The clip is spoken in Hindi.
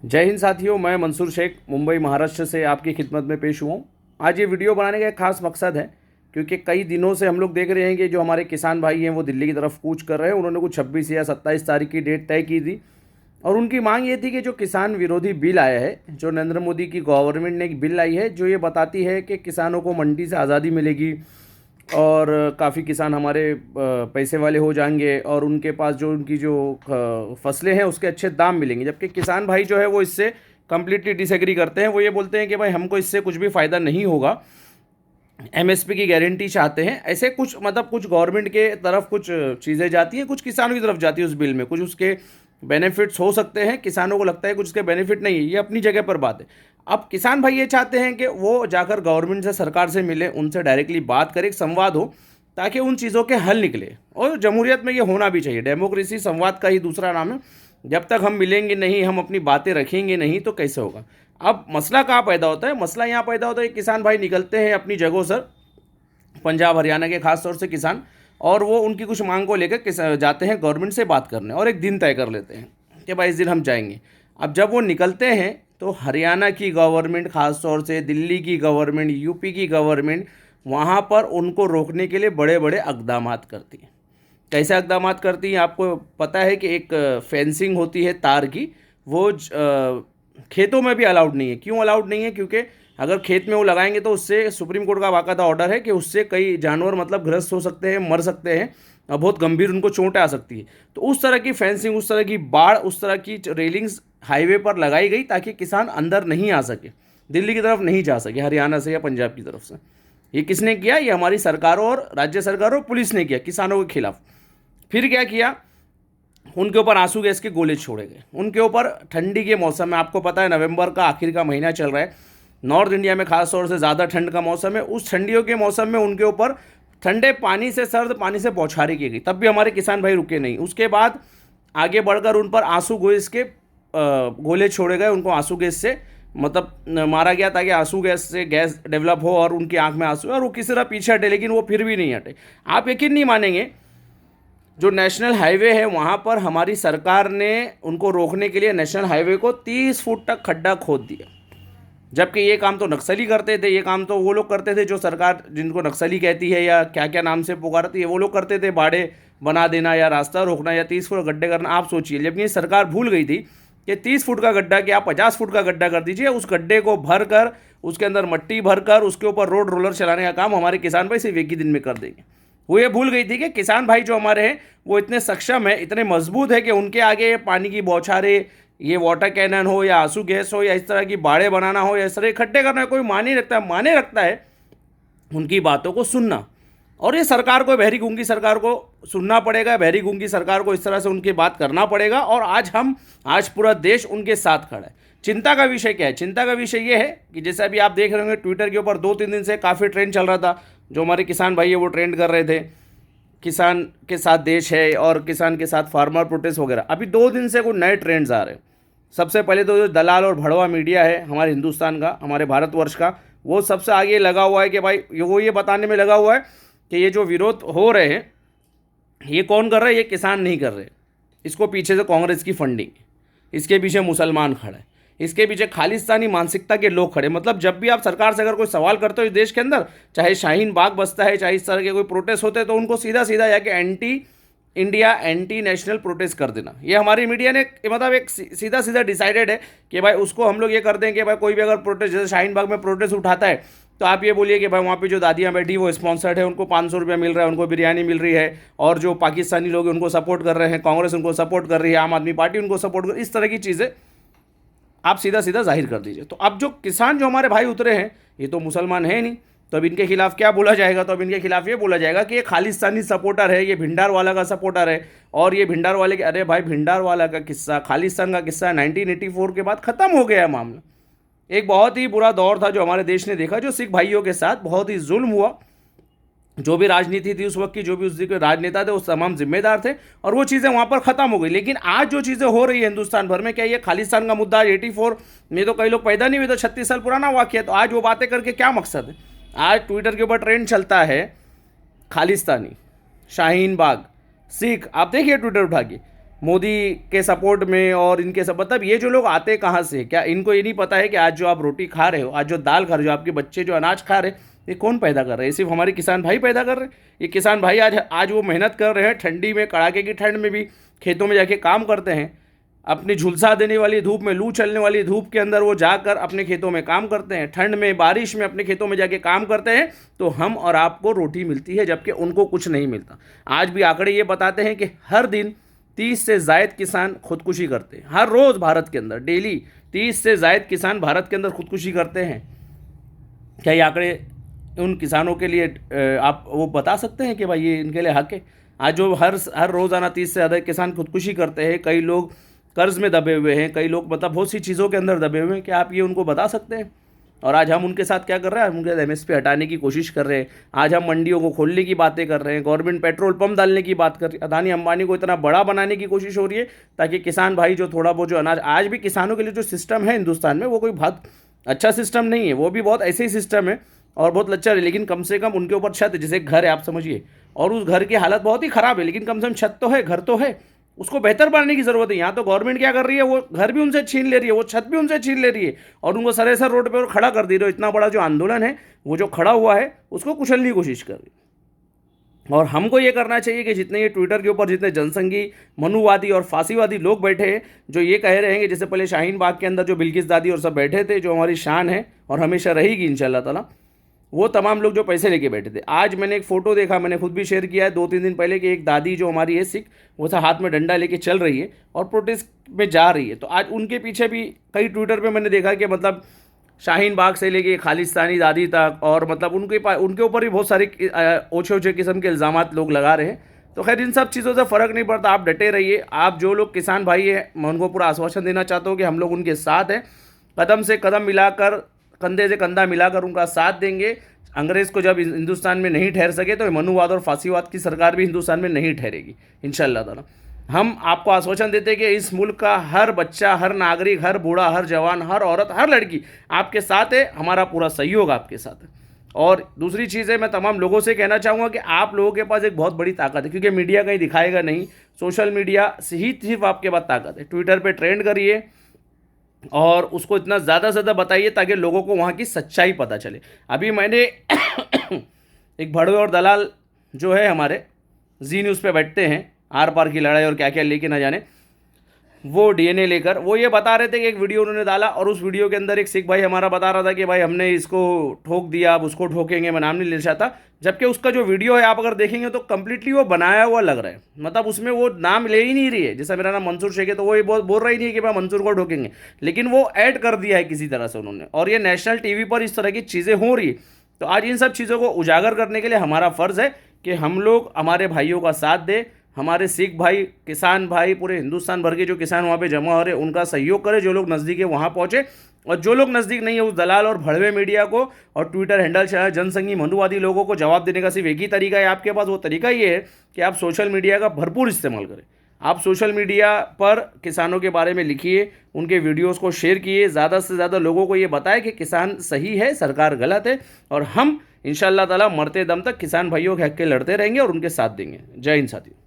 जय हिंद साथियों, मैं मंसूर शेख मुंबई महाराष्ट्र से आपकी खिदमत में पेश हुआ हूँ। आज ये वीडियो बनाने का एक खास मकसद है क्योंकि कई दिनों से हम लोग देख रहे हैं कि जो हमारे किसान भाई हैं वो दिल्ली की तरफ कूच कर रहे हैं। उन्होंने कुछ 26 या 27 तारीख की डेट तय की थी और उनकी मांग ये थी कि जो किसान विरोधी बिल आया है, जो नरेंद्र मोदी की गवर्नमेंट ने एक बिल लाई है जो ये बताती है कि किसानों को मंडी से आज़ादी मिलेगी और काफ़ी किसान हमारे पैसे वाले हो जाएंगे और उनके पास जो उनकी जो फसलें हैं उसके अच्छे दाम मिलेंगे। जबकि किसान भाई जो है वो इससे कम्प्लीटली डिसएग्री करते हैं। वो ये बोलते हैं कि भाई हमको इससे कुछ भी फ़ायदा नहीं होगा, एमएसपी की गारंटी चाहते हैं। ऐसे कुछ मतलब कुछ गवर्नमेंट के तरफ कुछ चीज़ें जाती हैं, कुछ किसानों की तरफ जाती है उस बिल में। कुछ उसके बेनिफिट्स हो सकते हैं, किसानों को लगता है कुछ उसके बेनिफिट नहीं है, ये अपनी जगह पर बात है। अब किसान भाई ये चाहते हैं कि वो जाकर गवर्नमेंट से, सरकार से मिले, उनसे डायरेक्टली बात करें, एक संवाद हो ताकि उन चीज़ों के हल निकले। और जमहूरियत में ये होना भी चाहिए। डेमोक्रेसी संवाद का ही दूसरा नाम है। जब तक हम मिलेंगे नहीं, हम अपनी बातें रखेंगे नहीं तो कैसे होगा। अब मसला कहाँ पैदा होता है? मसला यहाँ पैदा होता है कि किसान भाई निकलते हैं अपनी जगहों से, पंजाब हरियाणा के खास तौर से किसान, और वो उनकी कुछ मांग को लेकर जाते हैं गवर्नमेंट से बात करने और एक दिन तय कर लेते हैं कि भाई इस दिन हम जाएंगे। अब जब वो निकलते हैं तो हरियाणा की गवर्नमेंट, खास तौर से दिल्ली की गवर्नमेंट, यूपी की गवर्नमेंट वहाँ पर उनको रोकने के लिए बड़े बड़े इकदाम करती है। कैसे इकदाम करती हैं? आपको पता है कि एक फेंसिंग होती है तार की, वो खेतों में भी अलाउड नहीं है। क्यों अलाउड नहीं है? क्योंकि अगर खेत में वो लगाएंगे तो उससे सुप्रीम कोर्ट का बाकायदा ऑर्डर है कि उससे कई जानवर मतलब ग्रस्त हो सकते हैं, मर सकते हैं और बहुत गंभीर उनको चोटें आ सकती है। तो उस तरह की फेंसिंग, उस तरह की बाड़, उस तरह की रेलिंग्स हाईवे पर लगाई गई ताकि किसान अंदर नहीं आ सके, दिल्ली की तरफ नहीं जा सके, हरियाणा से या पंजाब की तरफ से। ये किसने किया? ये हमारी सरकारों और राज्य सरकारों और पुलिस ने किया किसानों के खिलाफ। फिर क्या किया? उनके ऊपर आंसू गैस के गोले छोड़े गए। उनके ऊपर ठंडी के मौसम में, आपको पता है नवंबर का आखिर का महीना चल रहा है, नॉर्थ इंडिया में खास तौर से ज़्यादा ठंड का मौसम है। उस ठंडियों के मौसम में उनके ऊपर ठंडे पानी से, सर्द पानी से बौछारी की गई, तब भी हमारे किसान भाई रुके नहीं। उसके बाद आगे बढ़कर उन पर आंसू गैस के गोले छोड़े गए। उनको आंसू गैस से मतलब मारा गया ताकि आंसू गैस से गैस डेवलप हो और उनकी आंख में आंसू, और वो किसी तरह पीछे हटे, लेकिन वो फिर भी नहीं हटे। आप यकीन नहीं मानेंगे, जो नेशनल हाईवे है वहाँ पर हमारी सरकार ने उनको रोकने के लिए नेशनल हाईवे को 30 फुट तक खड्डा खोद दिया। जबकि ये काम तो नक्सली करते थे, ये काम तो वो लोग करते थे जो सरकार जिनको नक्सली कहती है या क्या क्या नाम से पुकारती है, वो लोग करते थे। बाड़े बना देना या रास्ता रोकना या 30 फुट गड्ढे करना। आप सोचिए, जबकि ये सरकार भूल गई थी कि 30 फुट का गड्ढा क्या, 50 फुट का गड्ढा कर दीजिए, उस गड्ढे को भर कर, उसके अंदर मट्टी भर कर, उसके ऊपर रोड रोलर चलाने का काम हमारे किसान भाई सिर्फ एक ही दिन में कर देंगे। वो ये भूल गई थी कि किसान भाई जो हमारे हैं वो इतने सक्षम है, इतने मजबूत है कि उनके आगे पानी की बौछारें, ये वाटर कैनन हो या आंसू गैस हो या इस तरह की बाड़े बनाना हो या इस तरह इकट्ठे करना, कोई माने रखता है। माने रखता है उनकी बातों को सुनना। और ये सरकार को, बहरी गूंगी सरकार को सुनना पड़ेगा, बहरी गूंगी सरकार को इस तरह से उनकी बात करना पड़ेगा। और आज पूरा देश उनके साथ खड़ा है। चिंता का विषय क्या है? चिंता का विषय ये है कि जैसे अभी आप देख रहे होंगे ट्विटर के ऊपर 2-3 दिन से काफ़ी ट्रेंड चल रहा था, जो हमारे किसान भाई है वो ट्रेंड कर रहे थे, किसान के साथ देश है और किसान के साथ फार्मर प्रोटेस्ट वगैरह। अभी 2 दिन से कुछ नए ट्रेंड्स आ रहे हैं। सबसे पहले तो जो दलाल और भड़वा मीडिया है हमारे हिंदुस्तान का, हमारे भारतवर्ष का, वो सबसे आगे लगा हुआ है कि भाई वो ये बताने में लगा हुआ है कि ये जो विरोध हो रहे हैं ये कौन कर रहा है? ये किसान नहीं कर रहे, इसको पीछे से कांग्रेस की फंडिंग, इसके पीछे मुसलमान खड़ा है, इसके पीछे खालिस्तानी मानसिकता के लोग खड़े। मतलब जब भी आप सरकार से अगर कोई सवाल करते हो इस देश के अंदर, चाहे शाहीन बाग बसता है, चाहे इस तरह के कोई प्रोटेस्ट होते हैं, तो उनको सीधा सीधा जाके anti India, anti national protest कर देना। ये हमारी मीडिया ने मतलब एक सीधा सीधा डिसाइडेड है कि भाई उसको हम लोग ये कर दें कि भाई कोई भी अगर प्रोटेस्ट, जैसे शाहीन बाग में प्रोटेस्ट उठाता है, तो आप ये बोलिए कि भाई वहाँ पे जो दादियाँ बैठी वो स्पॉन्सर्ड है, उनको 500 रुपया मिल रहा है, उनको बिरयानी मिल रही है, और जो पाकिस्तानी लोग उनको सपोर्ट कर रहे हैं, कांग्रेस उनको सपोर्ट कर रही है, आम आदमी पार्टी उनको सपोर्ट कर, इस तरह की चीज़ें आप सीधा सीधा जाहिर कर दीजिए। तो अब जो किसान जो हमारे भाई उतरे हैं ये तो मुसलमान है नहीं, तो अब इनके खिलाफ क्या बोला जाएगा? तो अब इनके खिलाफ ये बोला जाएगा कि ये खालिस्तानी सपोर्टर है, ये भिंडारवाला का सपोर्टर है। और ये भिंडारवाले के, अरे भाई भिंडारवाला का किस्सा, खालिस्तान का किस्सा 1984 के बाद ख़त्म हो गया है मामला। एक बहुत ही बुरा दौर था जो हमारे देश ने देखा, जो सिख भाइयों के साथ बहुत ही जुल्म हुआ। जो भी राजनीति थी उस वक्त की, जो भी उस के राजनेता थे, वो तमाम जिम्मेदार थे और वो चीज़ें वहाँ पर ख़त्म हो गई। लेकिन आज जो चीज़ें हो रही है हिंदुस्तान भर में, क्या ये खालिस्तान का मुद्दा 84 में तो कई लोग पैदा नहीं हुए, तो 36 साल पुराना वाक़या है। तो आज वो बातें करके क्या मकसद है? आज ट्विटर के ऊपर ट्रेंड चलता है खालिस्तानी, शाहीन बाग, सिख। आप देखिए ट्विटर उठा के, मोदी के सपोर्ट में और इनके सब, मतलब ये जो लोग आते कहाँ से, क्या इनको ये नहीं पता है कि आज जो आप रोटी खा रहे हो, आज जो दाल खा रहे हो, आपके बच्चे जो अनाज खा रहे हैं, ये कौन पैदा कर रहे हैं? सिर्फ हमारे किसान भाई पैदा कर रहे हैं। ये किसान भाई आज वो मेहनत कर रहे हैं, ठंडी में, कड़ाके की ठंड में भी खेतों में जाके काम करते हैं, अपनी झुलसा देने वाली धूप में, लू चलने वाली धूप के अंदर वो जाकर अपने खेतों में काम करते हैं, ठंड में, बारिश में अपने खेतों में जाके काम करते हैं, तो हम और आपको रोटी मिलती है, जबकि उनको कुछ नहीं मिलता। आज भी आंकड़े ये बताते हैं कि हर दिन 30 से ज़ायद किसान खुदकुशी करते हैं। हर रोज़ भारत के अंदर डेली 30 से ज़ायद किसान भारत के अंदर खुदकुशी करते हैं। क्या ये आंकड़े उन किसानों के लिए आप वो बता सकते हैं कि भाई ये इनके लिए हक है? आज जो हर रोज़ाना 30 से ज़्यादा किसान खुदकुशी करते हैं, कई लोग कर्ज में दबे हुए हैं, कई लोग मतलब बहुत सी चीज़ों के अंदर दबे हुए हैं, क्या आप ये उनको बता सकते हैं? और आज हम उनके साथ क्या कर रहे हैं? हम उनके साथ एमएसपी हटाने की कोशिश कर रहे हैं। आज हम मंडियों को खोलने की बातें कर रहे हैं, गवर्नमेंट पेट्रोल पंप डालने की बात कर रही है, अदानी अंबानी को इतना बड़ा बनाने की कोशिश हो रही है ताकि किसान भाई जो थोड़ा बहुत जो अनाज, आज भी किसानों के लिए जो सिस्टम है हिंदुस्तान में, वो कोई बहुत अच्छा सिस्टम नहीं है, वो भी बहुत ऐसे ही सिस्टम है और बहुत लच्चा है, लेकिन कम से कम उनके ऊपर छत, जैसे घर है आप समझिए, और उस घर की हालत बहुत ही ख़राब है, लेकिन कम से कम छत तो है, घर तो है, उसको बेहतर बनाने की ज़रूरत है। यहाँ तो गवर्नमेंट क्या कर रही है, वो घर भी उनसे छीन ले रही है, वो छत भी उनसे छीन ले रही है और उनको सरेसर रोड पर खड़ा कर दे रही है। इतना बड़ा जो आंदोलन है, वो जो खड़ा हुआ है, उसको कुचलने की कोशिश कर रही है। और हमको ये करना चाहिए कि जितने ये ट्विटर के ऊपर जितने जनसंघी, मनुवादी और फांसीवादी लोग बैठे हैं, जो ये कह रहे हैं कि जैसे पहले शाहीन बाग के अंदर जो बिल्किस दादी और सब बैठे थे, जो हमारी शान है और हमेशा रहेगी इंशाल्लाह ताला, वो तमाम लोग जो पैसे लेके बैठे थे। आज मैंने एक फ़ोटो देखा, मैंने खुद भी शेयर किया है 2-3 दिन पहले, कि एक दादी जो हमारी है सिख, वो था हाथ में डंडा लेके चल रही है और प्रोटेस्ट में जा रही है। तो आज उनके पीछे भी कई ट्विटर पे मैंने देखा कि मतलब शाहीन बाग से लेके खालिस्तानी दादी तक, और मतलब उनके ऊपर भी बहुत सारे ओछे ओछे किस्म के इल्ज़ामात लोग लगा रहे हैं। तो खैर इन सब चीज़ों से फ़र्क नहीं पड़ता, आप डटे रहिए। आप जो लोग किसान भाई हैं, मैं उनको पूरा आश्वासन देना चाहता हूँ कि हम लोग उनके साथ हैं, कदम से कदम मिलाकर, कंधे से कंधा मिलाकर उनका साथ देंगे। अंग्रेज़ को जब हिंदुस्तान में नहीं ठहर सके, तो मनुवाद और फांसीवाद की सरकार भी हिंदुस्तान में नहीं ठहरेगी इंशाअल्लाह ताला। हम आपको आश्वासन देते हैं कि इस मुल्क का हर बच्चा, हर नागरिक, हर बूढ़ा, हर जवान, हर औरत, हर लड़की आपके साथ है, हमारा पूरा सहयोग आपके साथ है। और दूसरी चीज़ है, मैं तमाम लोगों से कहना चाहूँगा कि आप लोगों के पास एक बहुत बड़ी ताकत है, क्योंकि मीडिया कहीं दिखाएगा नहीं, सोशल मीडिया से ही सिर्फ आपके पास ताकत है। ट्विटर पर ट्रेंड करिए और उसको इतना ज़्यादा से ज़्यादा बताइए ताकि लोगों को वहाँ की सच्चाई पता चले। अभी मैंने एक भड़वे और दलाल जो है हमारे जी न्यूज़ पे बैठते हैं, आर पार की लड़ाई और क्या क्या लेके ना जाने, वो डीएनए लेकर वो ये बता रहे थे कि एक वीडियो उन्होंने डाला, और उस वीडियो के अंदर एक सिख भाई हमारा बता रहा था कि भाई हमने इसको ठोक दिया, अब उसको ठोकेंगे, मैं नाम नहीं लेना चाहता। जबकि उसका जो वीडियो है आप अगर देखेंगे तो कम्प्लीटली वो बनाया हुआ लग रहा है, मतलब उसमें वो नाम ले ही नहीं रही है। जैसा मेरा नाम मंसूर शेख है, तो वो ये बोल रहा ही नहीं है कि भाई मंसूर को ठोकेंगे, लेकिन वो ऐड कर दिया है किसी तरह से उन्होंने, और ये नेशनल टीवी पर इस तरह की चीज़ें हो रही है। तो आज इन सब चीज़ों को उजागर करने के लिए हमारा फ़र्ज़ है कि हम लोग हमारे भाइयों का साथ दें, हमारे सिख भाई, किसान भाई, पूरे हिंदुस्तान भर के जो किसान वहाँ पे जमा हो रहे हैं उनका सहयोग करें, जो लोग नज़दीक है वहाँ पहुँचे, और जो लोग नज़दीक नहीं है उस दलाल और भड़वे मीडिया को और ट्विटर हैंडल जनसंघी मनुवादी लोगों को जवाब देने का सिर्फ एक ही तरीका है आपके पास। वो तरीका ये है कि आप सोशल मीडिया का भरपूर इस्तेमाल करें। आप सोशल मीडिया पर किसानों के बारे में लिखिए, उनके वीडियोस को शेयर किए, ज़्यादा से ज़्यादा लोगों को ये बताएं कि किसान सही है, सरकार गलत है, और हम इंशाअल्लाह ताला मरते दम तक किसान भाइयों के हक के लड़ते रहेंगे और उनके साथ देंगे। जय हिंद साथियों।